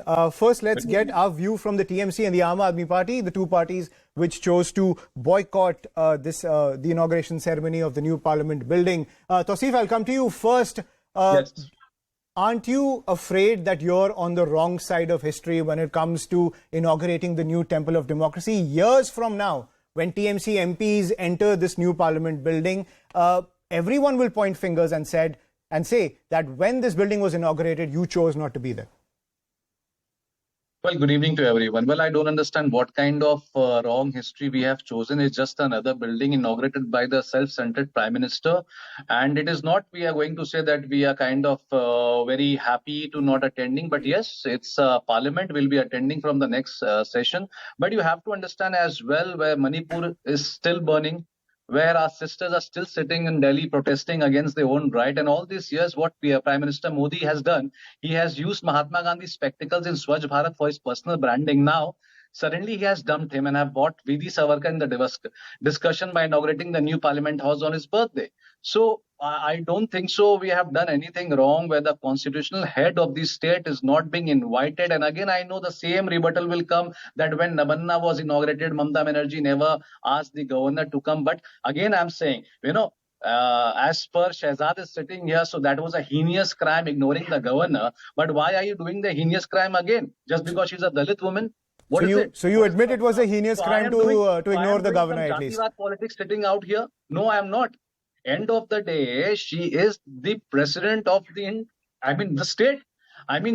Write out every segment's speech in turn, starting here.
Ayushman, first let's get our view from the TMC and the Aam Aadmi Party, the two parties which chose to boycott the inauguration ceremony of the new parliament building. Tauseef, I'll come to you first. Yes. Aren't you afraid that you're on the wrong side of history when it comes to inaugurating the new Temple of Democracy? Years from now, when TMC MPs enter this new parliament building, everyone will point fingers and say that when this building was inaugurated, you chose not to be there. Well, good evening to everyone. Well, I don't understand what kind of wrong history we have chosen. It's just another building inaugurated by the self-centered Prime Minister. And it is not, we are going to say that we are kind of very happy to not attending. But yes, it's Parliament will be attending from the next session. But you have to understand as well where Manipur is still burning, where our sisters are still sitting in Delhi protesting against their own right. And all these years, what Prime Minister Modi has done, he has used Mahatma Gandhi's spectacles in Swachh Bharat for his personal branding. Now, suddenly he has dumped him and have bought V.D. Savarkar in the discussion by inaugurating the new Parliament House on his birthday. So I don't think so. We have done anything wrong where the constitutional head of the state is not being invited. And again, I know the same rebuttal will come that when Nabanna was inaugurated, Mamata Banerjee never asked the governor to come. But again, I'm saying, as per Shehzad is sitting here, so that was a heinous crime ignoring the governor. But why are you doing the heinous crime again? Just because she's a Dalit woman? So you admit it was a heinous crime to ignore the governor at least? Politics sitting out here? No, I am not. End of the day, she is the president of the state.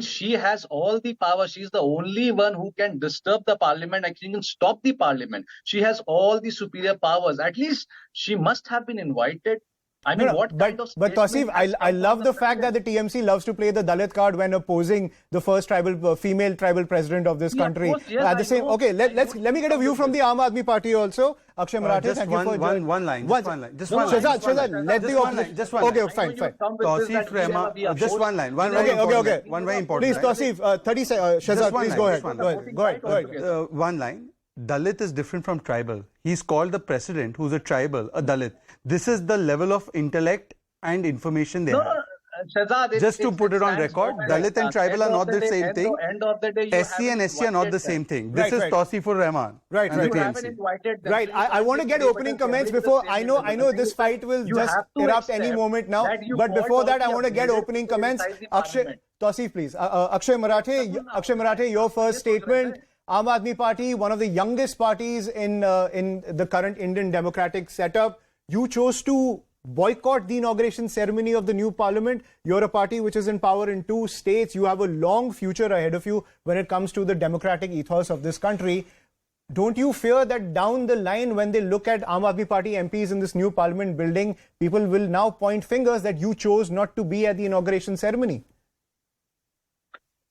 She has all the power. She's the only one who can disturb the parliament and can stop the parliament. She has all the superior powers. At least she must have been invited. But Tauseef, I love the fact that the TMC loves to play the Dalit card when opposing the first female tribal president of this country. Of course, yes, let me get a view from the Aam Aadmi Party also. Akshay Marathe, thank you for one line. Shehzad, let the opening. Just one line. Okay, fine. Tauseef Rehman, just one line. Okay. One very important. Please, Tauseef, 30 seconds. Shehzad, please go ahead. One line. Dalit is different from tribal. He's called the president, who's a tribal, a Dalit. This is the level of intellect and information they have. Shehzad, just to put it on record, Dalit and tribal are not the same thing. SC and SC are not the same thing. This is Tauseefur Rehman. Right. I want to get opening comments before. I know this fight will just erupt any moment now. But before that, I want to get opening comments. Akshay, Tauseef, please. Akshay Marathe, your first statement. Aam Aadmi Party, one of the youngest parties in the current Indian democratic setup. You chose to boycott the inauguration ceremony of the new parliament. You're a party which is in power in 2 states. You have a long future ahead of you when it comes to the democratic ethos of this country. Don't you fear that down the line, when they look at Aam Aadmi Party MPs in this new parliament building, people will now point fingers that you chose not to be at the inauguration ceremony?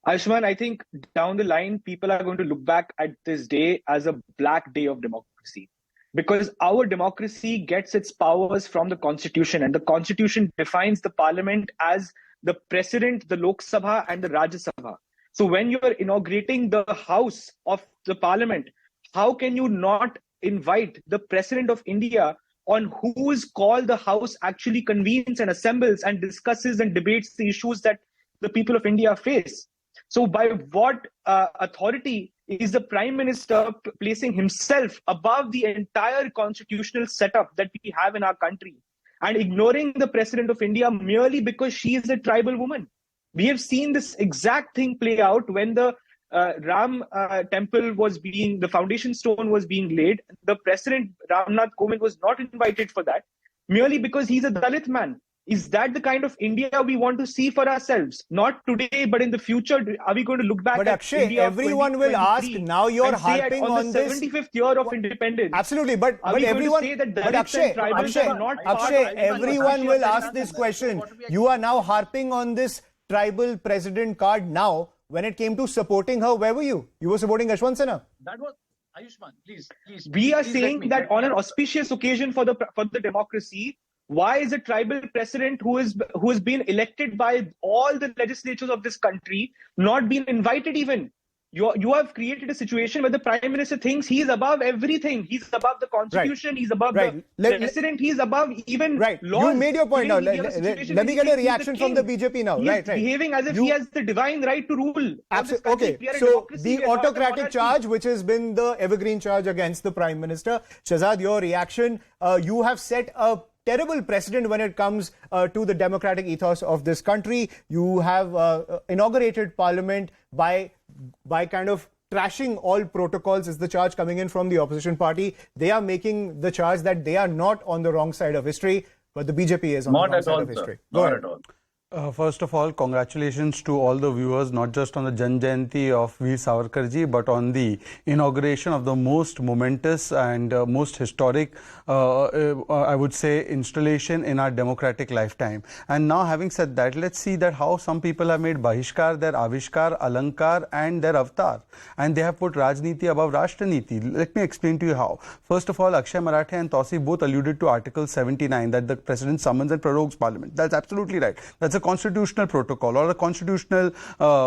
Ayushman, I think down the line, people are going to look back at this day as a black day of democracy. Because our democracy gets its powers from the constitution, and the constitution defines the parliament as the president, the Lok Sabha and the Rajya Sabha. So when you're inaugurating the house of the parliament, how can you not invite the president of India on whose call the house actually convenes and assembles and discusses and debates the issues that the people of India face? So by what authority is the Prime Minister placing himself above the entire constitutional setup that we have in our country and ignoring the President of India merely because she is a tribal woman? We have seen this exact thing play out when the Ram temple was the foundation stone was being laid. The President Ramnath Kovind was not invited for that merely because he's a Dalit man. Is that the kind of India we want to see for ourselves? Not today, but in the future, are we going to look back at Akshay, India? Everyone will ask, now you're harping on the this. 75th year of independence. Absolutely, but everyone, Akshay, everyone will ask this question. You are now harping on this tribal president card now. When it came to supporting her, where were you? You were supporting Yashwant Sinha. That was Ayushman, please. We are saying that on an auspicious occasion for the democracy, why is a tribal president who has been elected by all the legislatures of this country not being invited even? you have created a situation where the Prime Minister thinks he is above everything. He's above the Constitution. He's above the President. He's above even laws. You made your point now. Let me get a reaction from the BJP now. He's behaving as if he has the divine right to rule. Absolutely. Okay. So the autocratic charge, which has been the evergreen charge against the Prime Minister, Shehzad, your reaction. You have set a terrible precedent when it comes to the democratic ethos of this country. You have inaugurated Parliament by kind of trashing all protocols, is the charge coming in from the opposition party. They are making the charge that they are not on the wrong side of history, but the BJP is on the wrong side of history. Go ahead. Not at all. First of all, congratulations to all the viewers, not just on the Jan Jayanti of Veer Savarkarji, but on the inauguration of the most momentous and most historic, I would say, installation in our democratic lifetime. And now, having said that, let's see that how some people have made Bahishkar their Avishkar, Alankar and their Avatar. And they have put Rajniti above Rashtaniti. Let me explain to you how. First of all, Akshay Marathe and Tausif both alluded to Article 79, that the President summons and prorogues Parliament. That's absolutely right. That's a constitutional protocol or a constitutional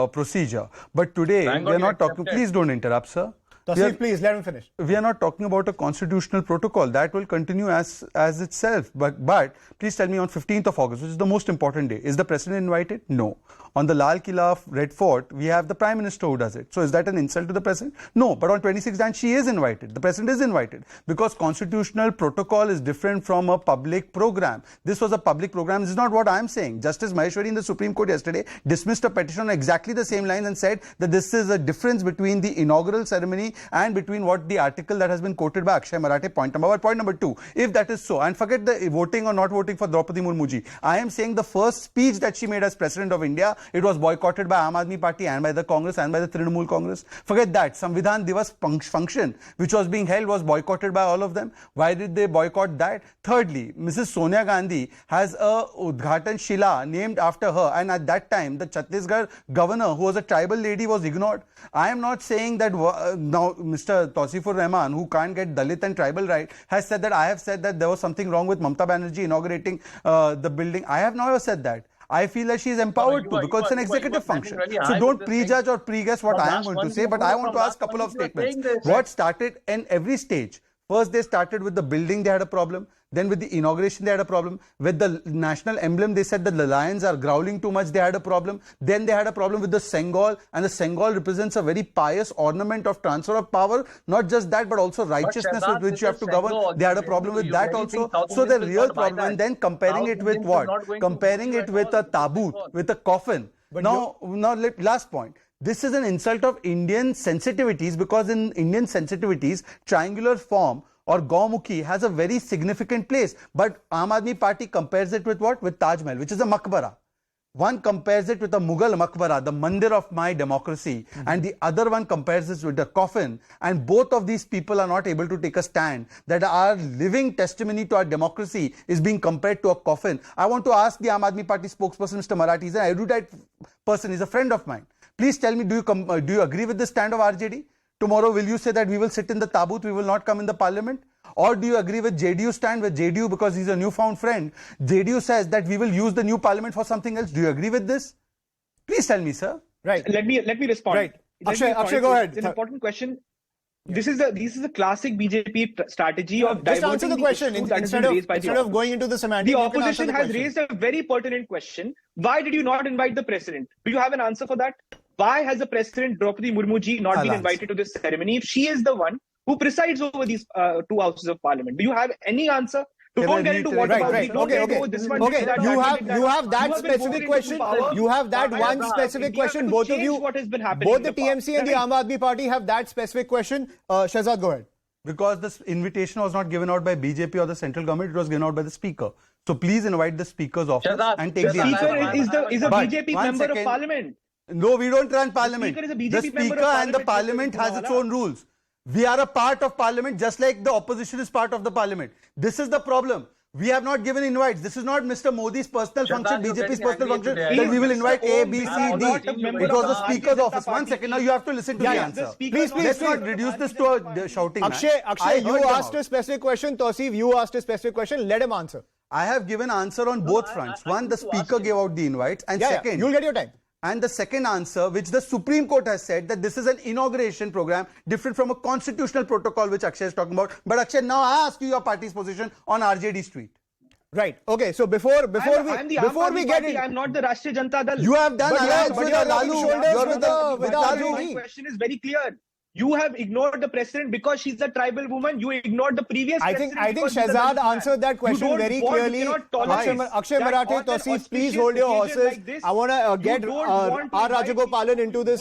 procedure. But today, we are not talking... Please don't interrupt, sir. Tausif, please, let him finish. We are not talking about a constitutional protocol. That will continue as itself. But please tell me, on 15th of August, which is the most important day, is the President invited? No. On the Lal Killa of Red Fort, we have the Prime Minister who does it. So is that an insult to the President? No. But on 26th Jan, she is invited. The President is invited. Because constitutional protocol is different from a public program. This was a public program. This is not what I am saying. Justice Maheshwari in the Supreme Court yesterday dismissed a petition on exactly the same lines and said that this is a difference between the inaugural ceremony and between what the article that has been quoted by Akshay Marathe, point number one. Point number two, if that is so, and forget the voting or not voting for Draupadi Murmuji, I am saying the first speech that she made as President of India, it was boycotted by Aam Aadmi Party and by the Congress and by the Trinamool Congress. Forget that. Samvidhan Divas function, which was being held, was boycotted by all of them. Why did they boycott that? Thirdly, Mrs. Sonia Gandhi has a Udghatan Shila named after her, and at that time, the Chhattisgarh governor, who was a tribal lady, was ignored. I am not saying that now Mr. Tausifur Rahman, who can't get Dalit and tribal right, has said that I have said that there was something wrong with Mamta Banerjee inaugurating the building. I have never said that. I feel that she is empowered to, because it's an executive function. So don't prejudge or pre-guess what I am going to say, but I want to ask a couple of statements. What started in every stage? First, they started with the building, they had a problem. Then with the inauguration, they had a problem. With the national emblem, they said that the lions are growling too much, they had a problem. Then they had a problem with the Sengal, and the Sengal represents a very pious ornament of transfer of power. Not just that, but also righteousness with which you have to govern. They had a problem with that also. So the real problem, and then comparing it with what? Comparing it with a tabut, with a coffin. Now, last point. This is an insult of Indian sensitivities, because in Indian sensitivities, triangular form or Gaumukhi has a very significant place. But Aam Aadmi Party compares it with what? With Taj Mahal, which is a maqbara. One compares it with a Mughal maqbara, the mandir of my democracy, and the other one compares it with a coffin. And both of these people are not able to take a stand that our living testimony to our democracy is being compared to a coffin. I want to ask the Aam Aadmi Party spokesperson, Mr. Marathi, he's an erudite person, he's a friend of mine. Please tell me, do you agree with the stand of RJD? Tomorrow, will you say that we will sit in the tabut, we will not come in the parliament? Or do you agree with JDU stand, with JDU, because he's a newfound friend? JDU says that we will use the new parliament for something else. Do you agree with this? Please tell me, sir. Right. Let me respond. Right. Akshay, go ahead. It's an important question. This is a classic BJP strategy of just answer the question instead of going into the semantics. The opposition has raised a very pertinent question. Why did you not invite the president? Do you have an answer for that? Why has the president, Draupadi Murmuji, not been invited to this ceremony if she is the one who presides over these two houses of parliament? Do you have any answer? Don't get into what about okay. You have that specific question. You have that one specific question. Both of you, what has been happening both the TMC and the Aam Aadmi Party have that specific question. Shehzad, go ahead. Because this invitation was not given out by BJP or the central government, it was given out by the speaker. So please invite the speaker's office and take the answer. Speaker is a BJP member of parliament. No, we don't run parliament. The speaker and the parliament has its own rules. We are a part of parliament, just like the opposition is part of the parliament. This is the problem. We have not given invites. This is not Mr. Modi's personal function, BJP's personal function, that we will invite A, B, C, D. It was the speaker's office. 1 second, now you have to listen to the answer. Please, let's not reduce this to a shouting match. Akshay, you asked a specific question. Tausif, you asked a specific question. Let him answer. I have given answer on both fronts. One, the speaker gave out the invites, and second, you'll get your time. And the second answer, which the Supreme Court has said, that this is an inauguration program different from a constitutional protocol which Akshay is talking about. But Akshay, now I ask you your party's position on RJD Street. Right. Okay. So before I'm we get Party, in, I'm not the Rashtriya Janata Dal. You have done alliance but with you're Lalu. rubbing shoulders You're with the Lalu. RJD. My question is very clear. You have ignored the president because she's a tribal woman. You ignored the previous I think president. because he's a Shahzad Dalit man. answered that question You don't very want- clearly. you cannot tolerate Akshay that Marathe, on an Tausif, please auspicious hold your occasion horses. like this, I want to get you don't want to R. invite Rajagopalan people into this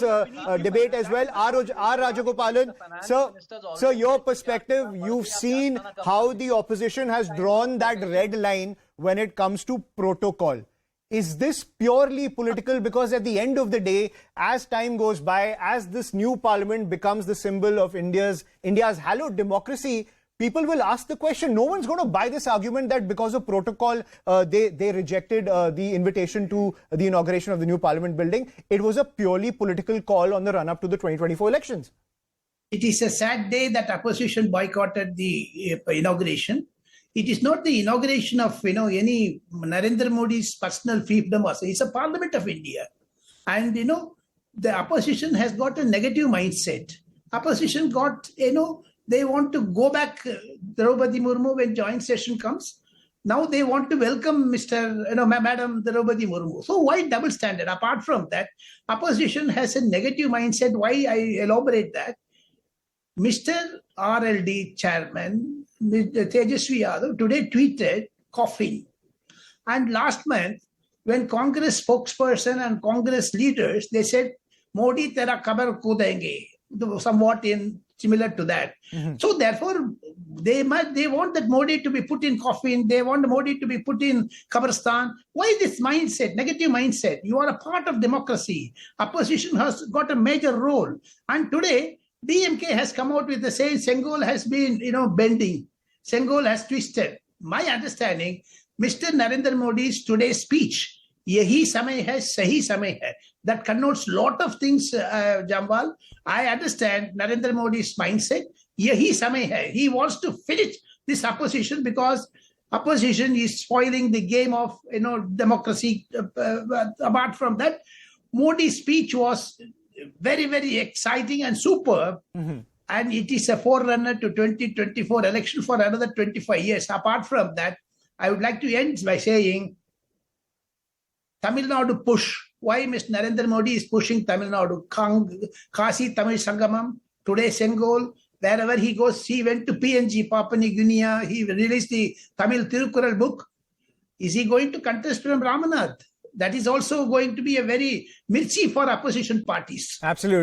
debate as well. R. Rajagopalan, sir, your perspective, you've seen how the opposition has drawn that red line when it comes to protocol. Is this purely political? Because at the end of the day, as time goes by, as this new parliament becomes the symbol of India's hallowed democracy, people will ask the question. No one's going to buy this argument that because of protocol, they rejected the invitation to the inauguration of the new parliament building. It was a purely political call on the run-up to the 2024 elections. It is a sad day that opposition boycotted the inauguration. It is not the inauguration of any Narendra Modi's personal fiefdom. It's a Parliament of India, and the opposition has got a negative mindset. Opposition got they want to go back. Draupadi Murmu when joint session comes, now they want to welcome Madam Draupadi Murmu. So why double standard? Apart from that, opposition has a negative mindset. Why I elaborate that? Mr. RLD chairman Tejasvi Yadav today tweeted coughing. And last month, when Congress spokesperson and Congress leaders, they said, Modi tera kabar ko denge, somewhat similar to that. Mm-hmm. So therefore, they want that Modi to be put in coffin. They want Modi to be put in Kabristan. Why this mindset, negative mindset? You are a part of democracy. Opposition has got a major role. And today, DMK has come out with the saying Sengol has been, bending. Sengol has twisted. My understanding, Mr. Narendra Modi's today's speech, yahi samay hai, sahi samay hai. That connotes lot of things, Jambal. I understand Narendra Modi's mindset. Yahi samay hai. He wants to finish this opposition because opposition is spoiling the game of, democracy. Apart from that, Modi's speech was very, very exciting and superb. Mm-hmm. And it is a forerunner to 2024 election for another 25 years. Apart from that, I would like to end by saying Tamil Nadu push. Why Mr. Narendra Modi is pushing Tamil Nadu? Kasi Tamil Sangamam, today Sengol, wherever he goes, he went to PNG, Papua New Guinea, he released the Tamil Tirukural book. Is he going to contest from Ramanath? That is also going to be a very mirchi for opposition parties. Absolutely.